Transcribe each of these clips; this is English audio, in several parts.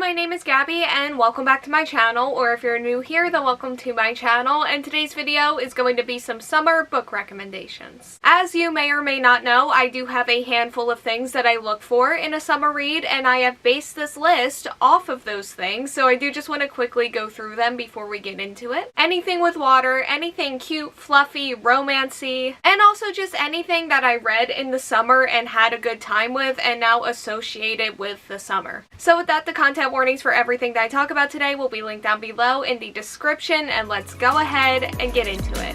my name is Gabby and welcome back to my channel, or if you're new here, then welcome to my channel, and today's video is going to be some summer book recommendations. As you may or may not know, I do have a handful of things that I look for in a summer read, and I have based this list off of those things, so I do just want to quickly go through them before we get into it. Anything with water, anything cute, fluffy, romancy, and also just anything that I read in the summer and had a good time with and now associated with the summer. So with that, the content warnings for everything that I talk about today will be linked down below in the description, and let's go ahead and get into it.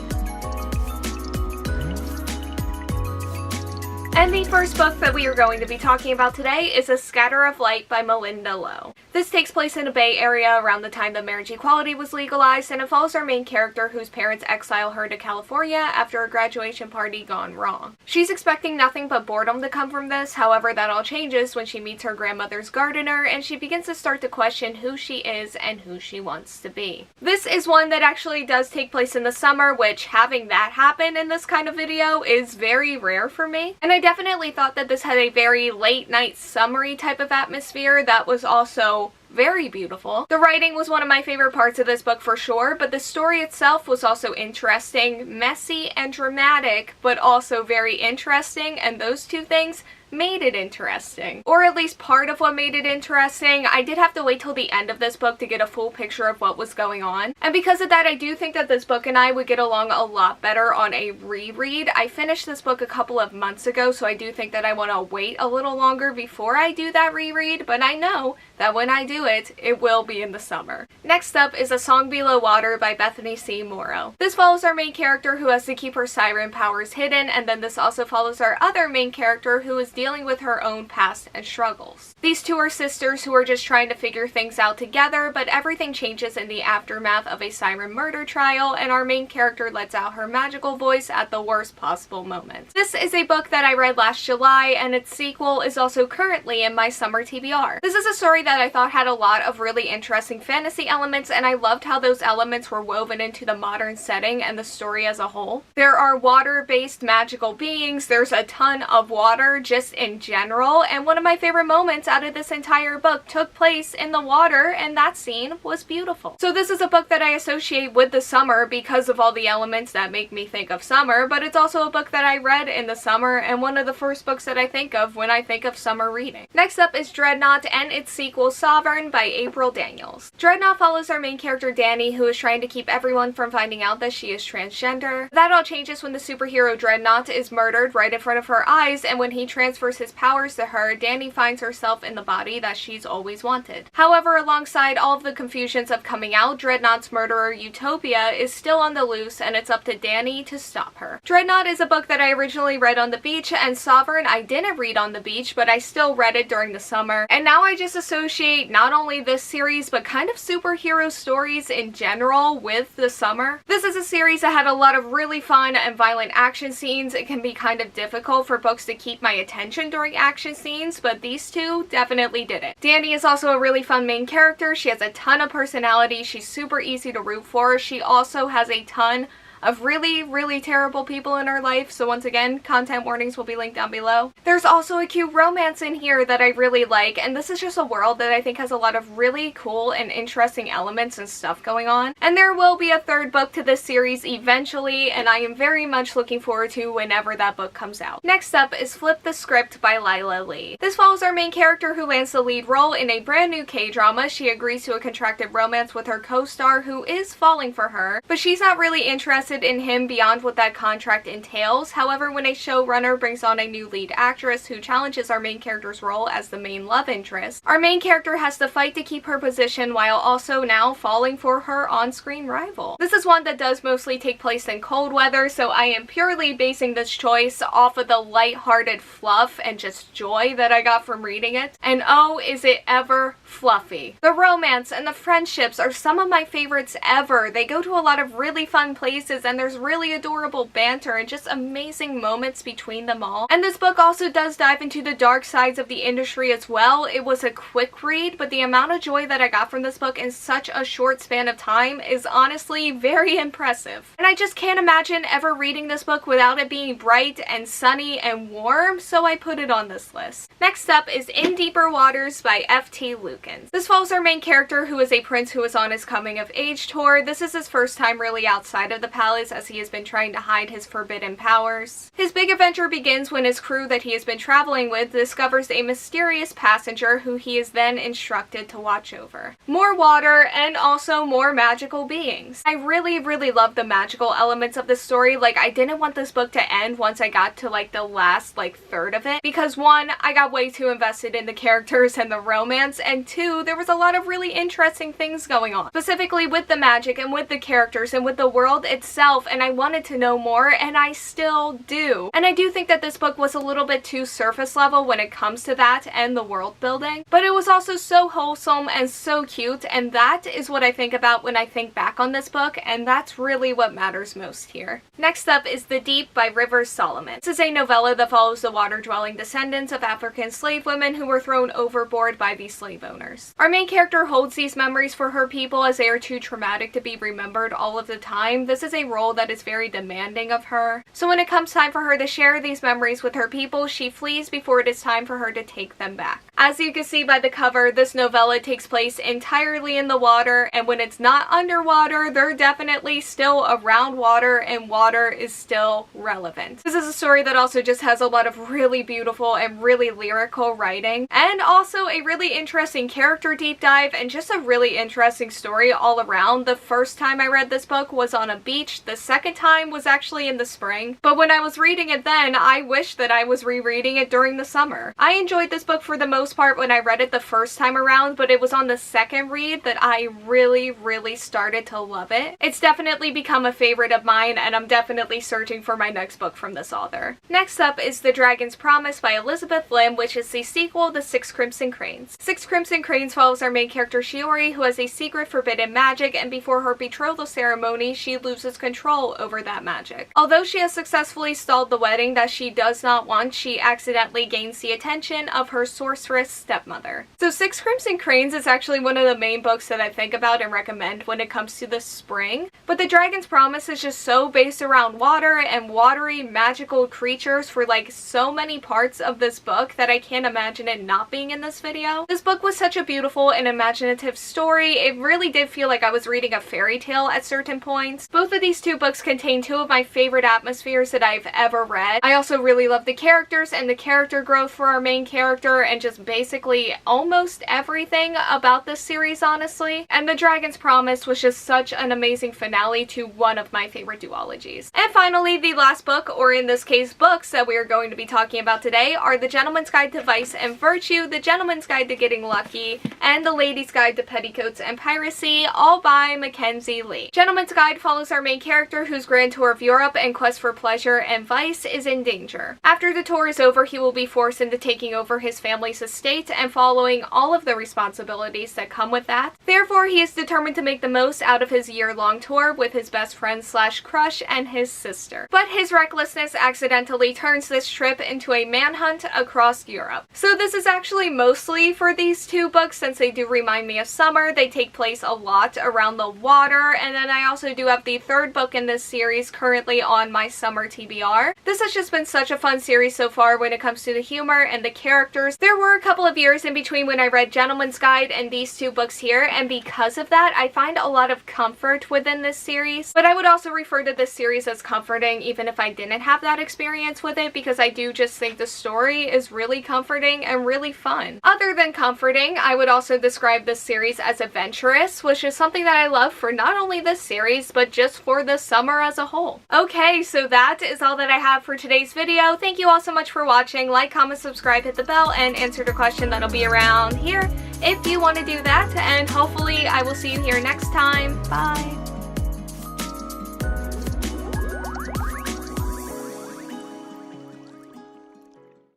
And the first book that we are going to be talking about today is A Scatter of Light by Malinda Lo. This takes place in a Bay Area around the time that marriage equality was legalized, and it follows our main character whose parents exile her to California after a graduation party gone wrong. She's expecting nothing but boredom to come from this, however that all changes when she meets her grandmother's gardener and she begins to start to question who she is and who she wants to be. This is one that actually does take place in the summer, which having that happen in this kind of video is very rare for me, and I definitely thought that this had a very late night summery type of atmosphere that was also very beautiful. The writing was one of my favorite parts of this book for sure, but the story itself was also interesting, messy, and dramatic, but also very interesting, and those two things made it interesting. Or at least part of what made it interesting. I did have to wait till the end of this book to get a full picture of what was going on, and because of that I do think that this book and I would get along a lot better on a reread. I finished this book a couple of months ago, so I do think that I want to wait a little longer before I do that reread, but I know that when I do it, it will be in the summer. Next up is A Song Below Water by Bethany C. Morrow. This follows our main character who has to keep her siren powers hidden, and then this also follows our other main character who is dealing with her own past and struggles. These two are sisters who are just trying to figure things out together, but everything changes in the aftermath of a siren murder trial, and our main character lets out her magical voice at the worst possible moment. This is a book that I read last July, and its sequel is also currently in my summer TBR. This is a story that I thought had a lot of really interesting fantasy elements, and I loved how those elements were woven into the modern setting and the story as a whole. There are water-based magical beings, there's a ton of water just in general, and one of my favorite moments out of this entire book took place in the water, and that scene was beautiful. So this is a book that I associate with the summer because of all the elements that make me think of summer, but it's also a book that I read in the summer and one of the first books that I think of when I think of summer reading. Next up is Dreadnought and its sequel Sovereign by April Daniels. Dreadnought follows our main character Danny, who is trying to keep everyone from finding out that she is transgender. That all changes when the superhero Dreadnought is murdered right in front of her eyes, and when he transfers his powers to her, Danny finds herself in the body that she's always wanted. However, alongside all of the confusions of coming out, Dreadnought's murderer Utopia is still on the loose, and it's up to Danny to stop her. Dreadnought is a book that I originally read on the beach, and Sovereign I didn't read on the beach, but I still read it during the summer, and now I just associate not only this series, but kind of superhero stories in general with the summer. This is a series that had a lot of really fun and violent action scenes. It can be kind of difficult for books to keep my attention during action scenes, but these two definitely did it. Danny is also a really fun main character. She has a ton of personality. She's super easy to root for. She also has a ton of really terrible people in her life, so once again, content warnings will be linked down below. There's also a cute romance in here that I really like, and this is just a world that I think has a lot of really cool and interesting elements and stuff going on. And there will be a third book to this series eventually, and I am very much looking forward to whenever that book comes out. Next up is Flip the Script by Lyla Lee. This follows our main character who lands the lead role in a brand new K-drama. She agrees to a contracted romance with her co-star who is falling for her, but she's not really interested in him beyond what that contract entails. However, when a showrunner brings on a new lead actress who challenges our main character's role as the main love interest, our main character has to fight to keep her position while also now falling for her on-screen rival. This is one that does mostly take place in cold weather, so I am purely basing this choice off of the light-hearted fluff and just joy that I got from reading it. And oh, is it ever fluffy. The romance and the friendships are some of my favorites ever. They go to a lot of really fun places faces, and there's really adorable banter and just amazing moments between them all. And this book also does dive into the dark sides of the industry as well. It was a quick read, but the amount of joy that I got from this book in such a short span of time is honestly very impressive. And I just can't imagine ever reading this book without it being bright and sunny and warm, so I put it on this list. Next up is In Deeper Waters by F.T. Lukens. This follows our main character, who is a prince who is on his coming of age tour. This is his first time really outside of the palace, as he has been trying to hide his forbidden powers. His big adventure begins when his crew that he has been traveling with discovers a mysterious passenger who he is then instructed to watch over. More water and also more magical beings. I really love the magical elements of this story. Like, I didn't want this book to end once I got to like the last third of it, because one, I got way too invested in the characters and the romance, and two, there was a lot of really interesting things going on, specifically with the magic and with the characters and with the world itself, and I wanted to know more, and I still do. And I do think that this book was a little bit too surface level when it comes to that and the world building, but it was also so wholesome and so cute, and that is what I think about when I think back on this book, and that's really what matters most here. Next up is The Deep by Rivers Solomon. This is a novella that follows the water-dwelling descendants of African slave women who were thrown overboard by these slave owners. Our main character holds these memories for her people as they are too traumatic to be remembered all of the time. This is a role that is very demanding of her. So when it comes time for her to share these memories with her people, she flees before it is time for her to take them back. As you can see by the cover, this novella takes place entirely in the water, and when it's not underwater, they're definitely still around water, and water is still relevant. This is a story that also just has a lot of really beautiful and really lyrical writing, and also a really interesting character deep dive, and just a really interesting story all around. The first time I read this book was on a beach. The second time was actually in the spring, but when I was reading it then, I wish that I was rereading it during the summer. I enjoyed this book for the most part when I read it the first time around, but it was on the second read that I really started to love it. It's definitely become a favorite of mine, and I'm definitely searching for my next book from this author. Next up is The Dragon's Promise by Elizabeth Lim, which is the sequel to Six Crimson Cranes. Six Crimson Cranes follows our main character Shiori, who has a secret forbidden magic, and before her betrothal ceremony, she loses control over that magic. Although she has successfully stalled the wedding that she does not want, she accidentally gains the attention of her sorceress stepmother. So Six Crimson Cranes is actually one of the main books that I think about and recommend when it comes to the spring, but The Dragon's Promise is just so based around water and watery magical creatures for so many parts of this book that I can't imagine it not being in this video. This book was such a beautiful and imaginative story. It really did feel like I was reading a fairy tale at certain points. Both of these two books contain two of my favorite atmospheres that I've ever read. I also really love the characters and the character growth for our main character, and just basically almost everything about this series, honestly. And The Dragon's Promise was just such an amazing finale to one of my favorite duologies. And finally, the last book, or in this case books, that we are going to be talking about today are The Gentleman's Guide to Vice and Virtue, The Gentleman's Guide to Getting Lucky, and The Lady's Guide to Petticoats and Piracy, all by Mackenzi Lee. Gentleman's Guide follows our main character whose grand tour of Europe and quest for pleasure and vice is in danger. After the tour is over, he will be forced into taking over his family's estate and following all of the responsibilities that come with that. Therefore, he is determined to make the most out of his year-long tour with his best friend slash crush and his sister. But his recklessness accidentally turns this trip into a manhunt across Europe. So this is actually mostly for these two books, since they do remind me of summer. They take place a lot around the water, and then I also do have the third book in this series currently on my summer TBR. This has just been such a fun series so far when it comes to the humor and the characters. There were a couple of years in between when I read Gentleman's Guide and these two books here, and because of that, I find a lot of comfort within this series. But I would also refer to this series as comforting even if I didn't have that experience with it, because I do just think the story is really comforting and really fun. Other than comforting, I would also describe this series as adventurous, which is something that I love for not only this series, but just for the summer as a whole. Okay, so that is all that I have for today's video. Thank you all so much for watching. Like, comment, subscribe, hit the bell, and answer the question that'll be around here if you want to do that, and hopefully I will see you here next time. Bye!